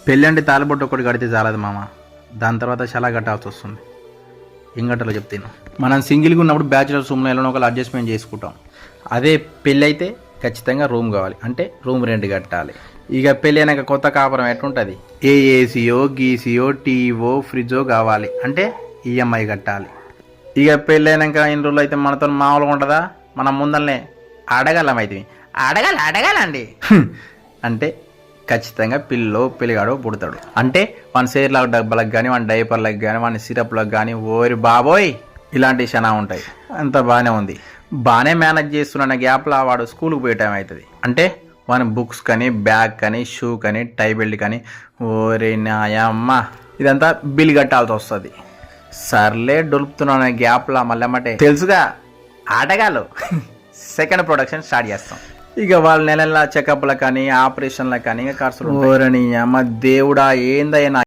పెళ్ళి అంటే తాలిబొట్టు ఒకటి కడితే చాలదు మామ, దాని తర్వాత చాలా కట్టాల్సి వస్తుంది. ఏం కట్టాలో చెప్తాను. మనం సింగిల్గా ఉన్నప్పుడు బ్యాచులర్స్ రూమ్లో ఎలా ఒకళ్ళు అడ్జస్ట్మెంట్ చేసుకుంటాం. అదే పెళ్ళి అయితే ఖచ్చితంగా రూమ్ కావాలి, అంటే రూమ్ రెంట్ కట్టాలి. ఇక పెళ్ళి అయినాక కొత్త కాపురం ఎట్లుంటుంది, ఏ ఏసీయో గీసీయో టీవో ఫ్రిడ్జో కావాలి, అంటే ఈఎంఐ కట్టాలి. ఇక పెళ్ళి అయినాక ఇన్ని రోజులు అయితే మనతో మామూలుగా ఉంటుందా, మనం ముందరనే అడగాలమైతే అడగాలండి అంటే ఖచ్చితంగా పిల్లిగాడో పుడతాడు. అంటే మన సేర్ల డబ్బాలకు కానీ మన డైపర్లకు కానీ మన సిరప్లకు కానీ ఓరి బాబోయ్ ఇలాంటి క్షణా ఉంటాయి. అంత బాగానే ఉంది, బాగానే మేనేజ్ చేస్తున్న గ్యాప్లో వాడు స్కూల్కి పోయే టైం అవుతుంది. అంటే మన బుక్స్ కానీ బ్యాగ్ కానీ షూ కానీ టై బెల్ట్ కానీ ఓరే నాయమ్మ ఇదంతా బిల్ కట్టాల్సి వస్తుంది. సర్లే డొలుపుతున్నా గ్యాప్లో మళ్ళీ తెలుసుగా ఆటగాళ్ళు సెకండ్ ప్రొడక్షన్ స్టార్ట్ చేస్తాం. ఇక వాళ్ళ నెలల చెకప్లకు కానీ ఆపరేషన్లకు కానీ ఖర్చులు ఓరని అమ్మ దేవుడా ఏందయ్యా